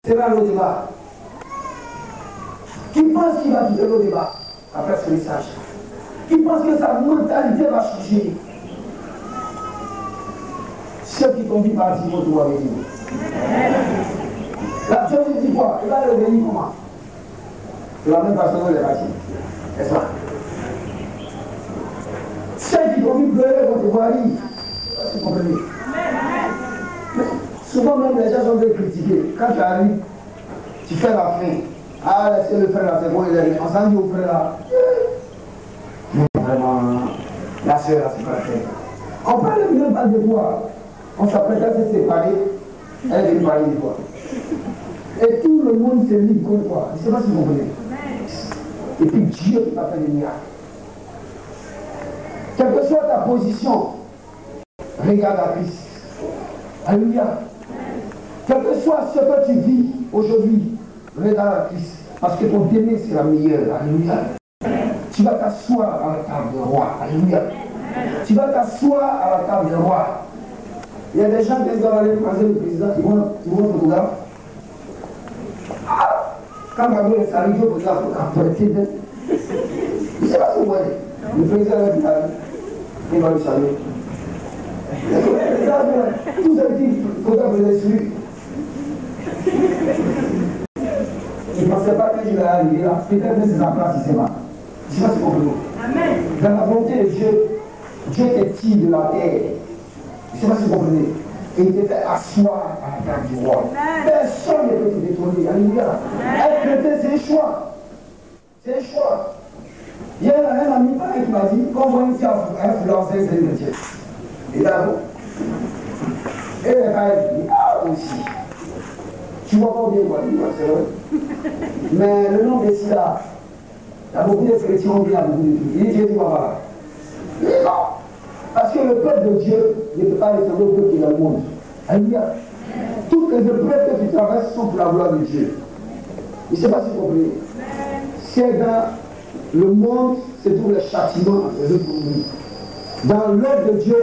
C'est là le débat. Qui pense qu'il va quitter le débat après ce message? Qui pense que sa mentalité va changer? Ceux qui t'ont dit partir vont pouvoir venir. La chose dit quoi? Il va revenir comment? C'est la même façon dont il est parti. N'est-ce pas? Ceux qui t'ont dit pleurer vont pouvoir venir. Vous comprenez? Souvent même les gens sont très critiqués. Quand tu arrives, tu fais la fin. Ah, laissez le frère là, c'est bon, il est. On s'en dit au frère là. Vraiment, la soeur là, c'est pas la fin. On parle même pas de toi. On s'apprête à se séparer. Elle est venue parler de toi. Et tout le monde se livre contre toi. Je ne sais pas si vous comprenez. Et puis Dieu qui va faire des miracles. Quelle que soit ta position, regarde à Christ. Alléluia. Quel que soit ce que tu vis aujourd'hui, regarde à Christ. Parce que ton demain sera meilleur. Alléluia. Tu vas t'asseoir à la table du roi. Alléluia. Tu vas t'asseoir à la table du roi. Il y a des gens qui doivent aller croiser le président, ils vont photographe. Ah, quand Gabon est arrivé au photographe, je ne sais pas si vous voyez. Le président va dire, il va le saluer. Tous ces petits photographes venaient sur lui. Il ne pensait pas qu'il allait arriver là. Peut-être que c'est en place, il ne sait pas. Je ne sais pas si vous comprenez. Dans la volonté de Dieu, Dieu te tire de la terre. Je ne sais pas si vous comprenez. Et il te fait asseoir à la table du roi. Personne ne peut te détrôner. Alléluia. Être chrétien, c'est un choix. C'est un choix. Il y a un ami pareil qui m'a dit qu'on voit ici influencer les chrétiens. Et d'abord, et les gars dit, ah aussi. Tu vois pas bien quoi, c'est vrai. Mais le nom de Silla, il y a beaucoup de chrétiens qui ont beaucoup de trucs. Il dit, Dieu, tu vas voir. Il dit non. Parce que le peuple de Dieu ne peut pas ressembler au peuple qui est dans le monde. Alléluia. Toutes les épreuves que tu traverses sont pour la gloire de Dieu. Je ne sais pas si vous comprenez. C'est dans le monde, c'est tout le châtiment des autres pays. Dans l'œuvre de Dieu,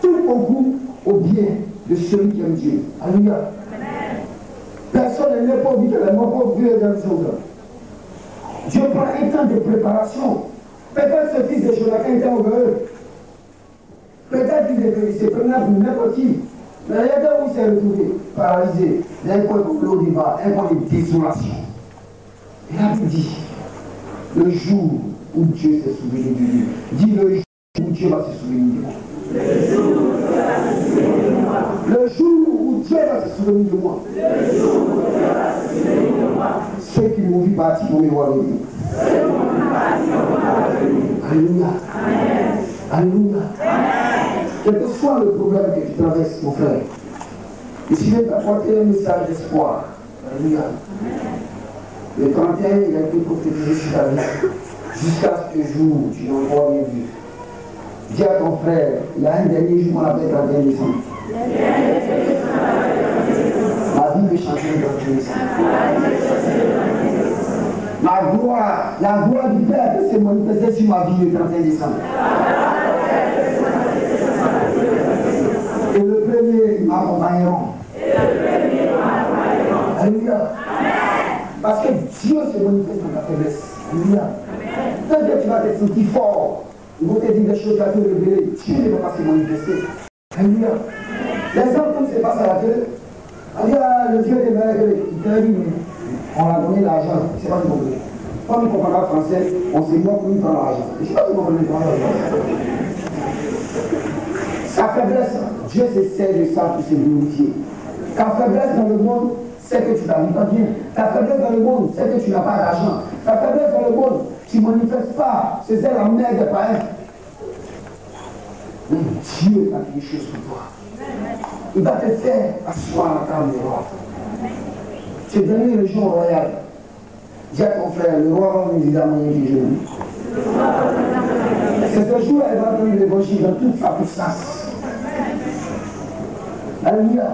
tout concourt au bien de celui qui aime Dieu. Alléluia. Personne n'est pas vu que la mort pour Dieu est dans le monde. Dieu prend un temps de préparation. Peut-être ce fils de Jonathan était heureux. Peut-être qu'il s'est pris pour n'importe qui. Mais il y a des où il s'est retrouvé, paralysé. Il y a un point de l'eau débat, un point de désolation. Et là, il dit, le jour où Dieu s'est souvenu de lui, dis le jour où Dieu va se souvenir de moi. Le jour où Dieu va se souvenir de moi. Ceux qui m'ont vu partir vont me voir revenir. Alléluia. Alléluia. Quel que soit le problème que tu traverses, mon frère, ici je vais t'apporter un message d'espoir. Alléluia. Le 31, il a été prophétisé sur ta vie. Jusqu'à ce jour, tu n'as encore rien vu. Dis à ton frère, il y a un dernier jour qu'on appelle 31 décembre. Ma vie peut changer le 31 décembre. La gloire du Père peut se manifester sur ma vie le 31 décembre. Et le premier m'accompagneront. Alléluia. Parce que Dieu se manifeste dans ta faiblesse. Alléluia. Tant que tu vas te sentir fort, ils vont te dire des choses qui vont te révéler. Dieu ne va pas se manifester. Alléluia. Les hommes, comme c'est passe à la télé, on dit, le Dieu des mères, il te dit, mais on a donné l'argent. Je ne sais pas si vous comprenez. Comme il ne comprend pas français, on se moque pour lui prendre l'argent. Je ne sais pas si vous comprenez. Sa faiblesse, Dieu se sert de ça pour se glorifier. Ta faiblesse dans le monde, c'est que tu n'arrives pas bien. Ta faiblesse dans le monde, c'est que tu n'as pas d'argent. Ta faiblesse dans le monde, tu ne manifestes pas. C'est la mère des païens. Mais Dieu a quelque chose pour toi. Il va te faire asseoir à la table du roi. Tu es devenu le jour royal. Dis à ton frère, le roi va venir à moyen du jeune. C'est ce jour elle va donner l'évangile dans toute sa puissance. Alléluia.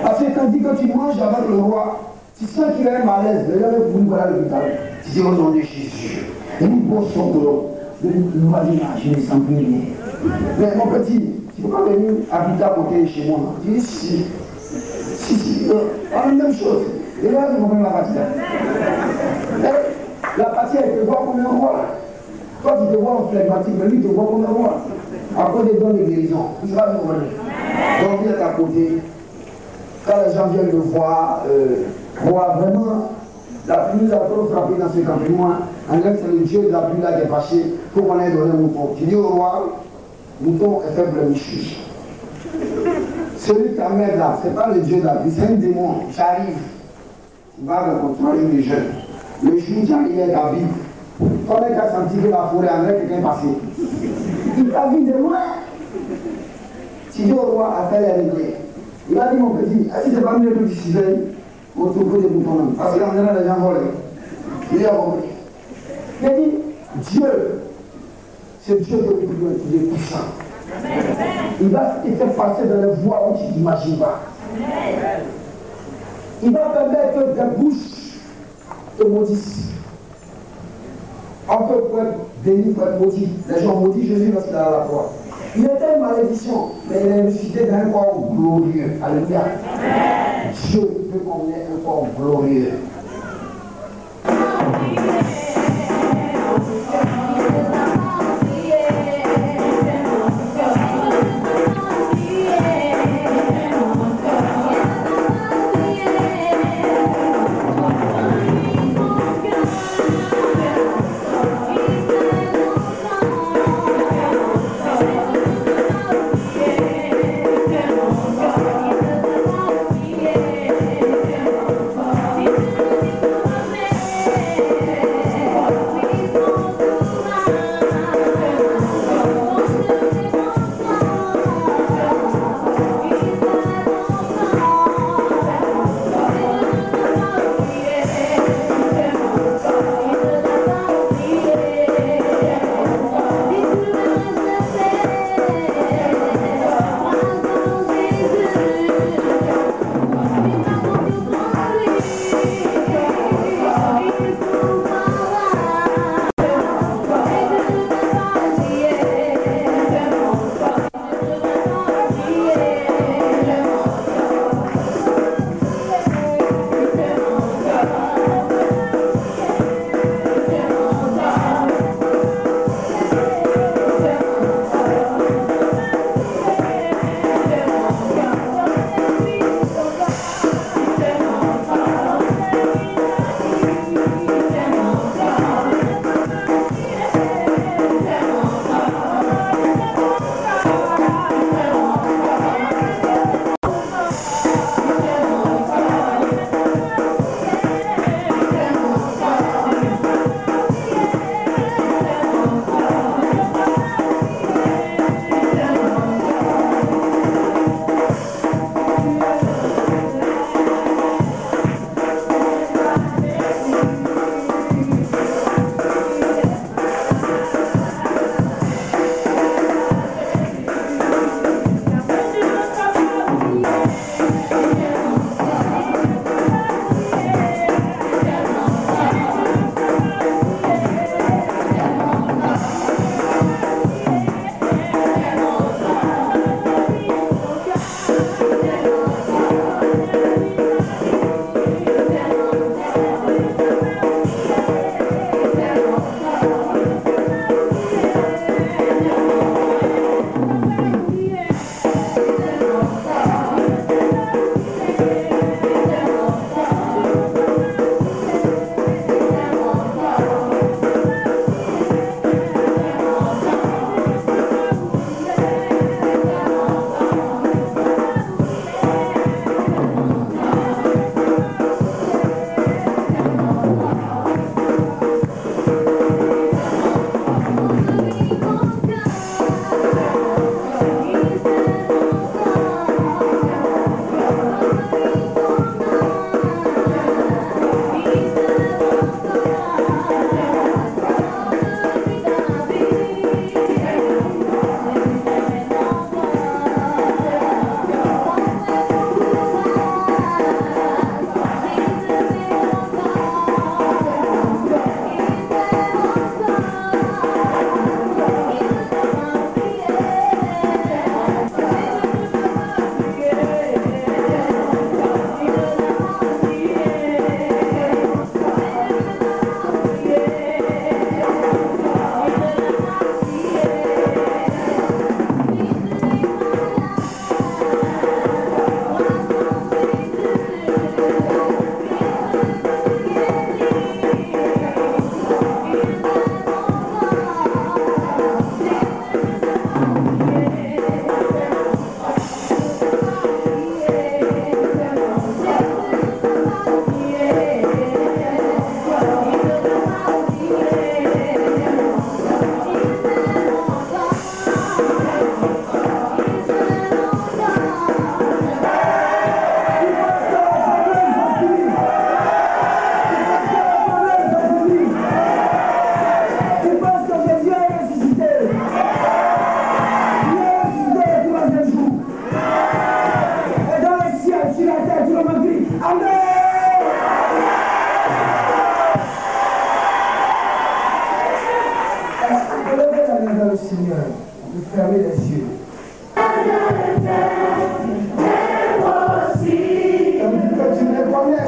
Parce que quand dit que tu manges avec le roi, tu sens qu'il a un malaise. Le gars veut vous à l'hôpital. Tu dis au nom de Jésus. Et nous bossons de l'eau. Le roi dit, je ne sens plus rien. Mais mon petit, tu ne peux pas venir habiter à côté de chez moi. Tu dis, si. Si, la même chose. Et là, ils vont prendre la partie. La partie, elle te voit comme un roi. Toi, tu te vois en flegmatique, mais lui, te voit comme un roi. Après des dons de guérison. Tu vas nous remettre. Donc, il est à côté. Quand les gens viennent le voir, vraiment, la pluie nous a trop frappé dans ce campement. En fait, c'est le Dieu de la pluie là qui est fâché pour qu'on ait donné un mouton. Tu dis au roi, mouton est fait blemichu. Celui qui amène là, ce n'est pas le Dieu de la pluie, c'est un démon. J'arrive. Il va rencontrer les jeunes. Le jour où j'arrive avec la Bible, quand on a senti que la forêt en quelqu'un passé, il t'a vu de loin. Tu dis au roi, appelle les réglés. Il a dit, mon petit, est-ce que c'est pas mieux que tu ciseilles au troupeau des moutons? Parce qu'en général, les gens volent. Il a compris. Il a dit, Dieu, c'est Dieu qui est puissant. Il va te faire passer dans les voies où tu n'imagines pas. Il va permettre que ta bouche te maudisse. On peut être béni pour être maudit. Les gens maudissent Jésus lorsqu'il est à la croix. Il était une malédiction, mais il est ressuscité d'un corps glorieux. Alléluia. Dieu veut qu'on ait un corps glorieux.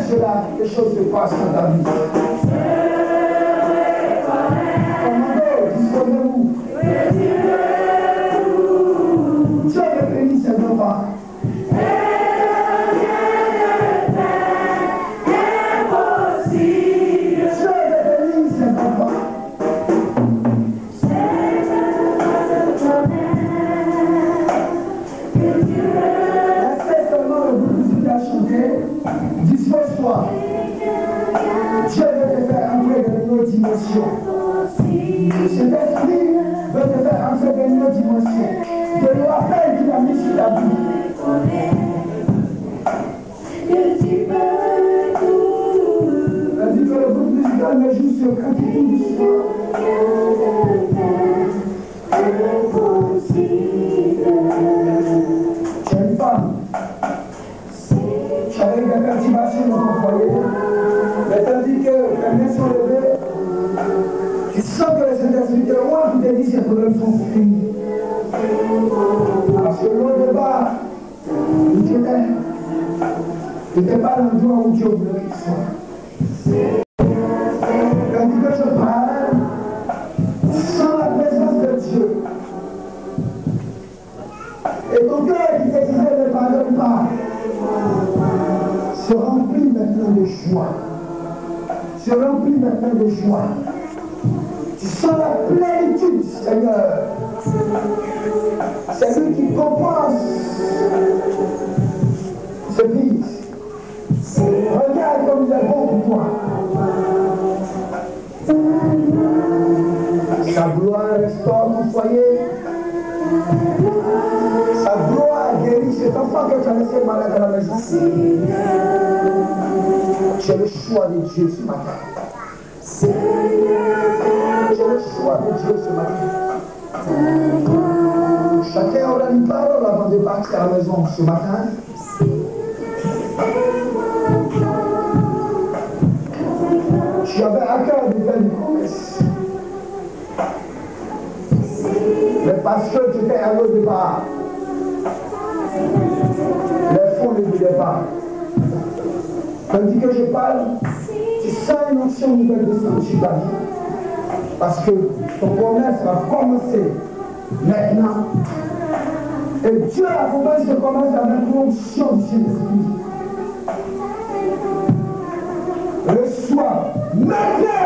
cela, quelque chose se passe dans ta vie. Commando, disponiez-vous. Dieu le bénit ses enfants. Dispose-toi. Dieu veut te faire entrer dans une autre dimension. Cet esprit veut te faire entrer dans une autre dimension. De l'appel qu'il a mis sur ta vie. Vas-y que le groupe musical me joue sur le cantique du soir. Tu es une femme. J'avais une perturbation dans ton foyer, mais tandis que les mains sont levées, tu sens que les Saint-Esprit te loin qui te dit que ces problèmes sont finis. Parce que loin de bas, où tu n'étais pas l'endroit où Dieu voulait qu'il soit. Tandis que je parle, sans la présence de Dieu, et ton cœur qui te disait ne pardonne pas, se remplit maintenant de joie. Se remplit maintenant de joie. Tu sens la plénitude, Seigneur. C'est lui qui compense ce vide. Regarde comme il est bon pour toi. Sa gloire restaure ton foyer. Sa gloire guérit cet enfant que tu as laissé malade à la maison. Tu as le choix de Dieu ce matin. Tu as le choix de Dieu ce matin. Chacun aura une parole avant de partir à la maison ce matin. Tu avais à cœur de faire une promesse. Mais parce que tu étais à l'autre départ, les fonds ne voulaient pas. Tandis que je parle, tu sens une onction nouvelle descendre sur ta vie. Parce que ton promesse va commencer maintenant. Et Dieu, la promesse commence avec l'onction du Saint-Esprit. Reçois maintenant